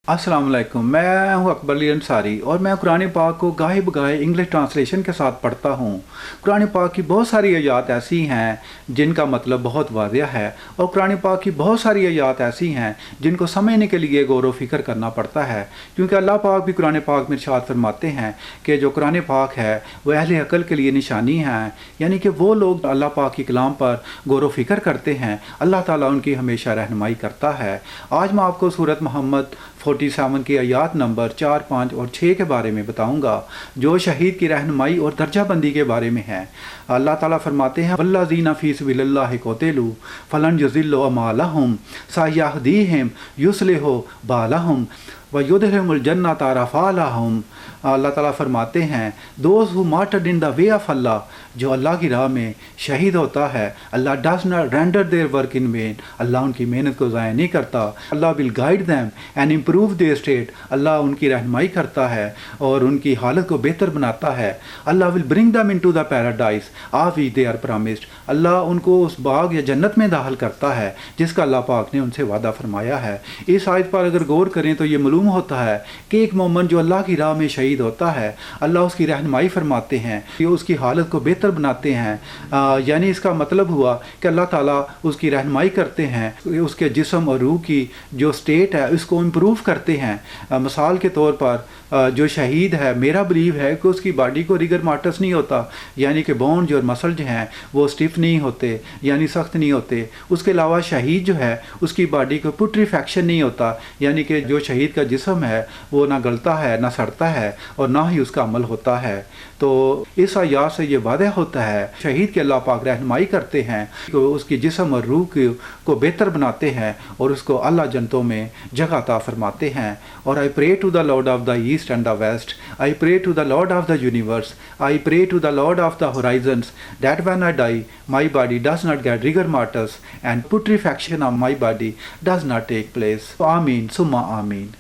अस्सलाम वालेकुम। मैं हूं अकबर अली अंसारी और मैं कुरान पाक को गाहे बगाहे इंग्लिश ट्रांसलेशन के साथ पढ़ता हूं। कुरान पाक की बहुत सारी आयत ऐसी हैं जिनका मतलब बहुत वाज़ेह है और कुरान पाक की बहुत सारी आयत ऐसी हैं जिनको समझने के लिए गौर व फिक्र करना पड़ता है, क्योंकि अल्लाह पाक भी कुरान पाक में इरशाद फरमाते हैं कि जो कुरान पाक है वह अहले अकल के लिए निशानी है, यानी कि वो लोग अल्लाह पाक की कलाम पर गौर व फिक्र करते हैं, अल्लाह ताला उनकी हमेशा रहनुमाई करता है। आज मैं आपको सूरत मोहम्मद 47 की आयत नंबर 4, 5 और 6 के बारे में बताऊंगा, जो शहीद की रहनुमाई और दर्जा बंदी के बारे में है। अल्लाह ताला फरमाते हैं, वल्लज़ीना फ़ी सबिलिल्लाहि क़ुतिलू फ़लन युज़िल्लु अमालहुम सयहदीहिम युस्लिहु बालहुम व युदखिलुहुमुल जन्नत रफ़अलहुम। अल्लाह ताला फरमाते हैं, those who martyred in the way of Allah, जो अल्लाह की राह में शहीद होता है, Allah does not render their work in vain, Allah उनकी मेहनत को ज़ाया नहीं करता। Allah will guide them and improve their state, Allah उनकी रहनुमाई करता है और उनकी हालत को बेहतर बनाता है। Allah will bring them into the paradise of which they are promised, Allah उनको उस बाग या जन्नत में दाखिल करता है जिसका अल्लाह पाक ने उनसे वादा फरमाया है। इस आयत पर अगर गौर करें तो ये मालूम होता है कि एक मोमिन जो अल्लाह की राह में शहीद होता है, अल्लाह उसकी रहनुमाई फरमाते हैं, कि उसकी हालत को बेहतर बनाते हैं। यानी इसका मतलब हुआ कि अल्लाह ताला उसकी रहनुमाई करते हैं, उसके जिस्म और रूह की जो स्टेट है उसको इम्प्रूव करते हैं। मिसाल के तौर पर जो शहीद है, मेरा बिलीव है कि उसकी बॉडी को रिगर मार्टस नहीं होता, यानी कि बोन्स और मसल जो हैं वो स्टिफ नहीं होते, यानी सख्त नहीं होते। उसके अलावा शहीद जो है उसकी बॉडी को पुट्रीफैक्शन नहीं होता, यानी कि जो शहीद का जिस्म है वो ना गलता है, ना सड़ता है और ना ही उसका अमल होता है। तो इस आयत से ये वादह होता है शहीद के अल्लाह पाक रहनुमाई करते हैं, तो उसकी जिस्म और रूह को बेहतर बनाते हैं और उसको अल्लाह जन्नतों में जगह अता फरमाते हैं। और I pray to the Lord of the east and the west, I pray to the Lord of the universe, I pray to the Lord of the horizons, that when I die my body does not get rigor mortis and putrefaction of my body does not take place. Ameen summa ameen.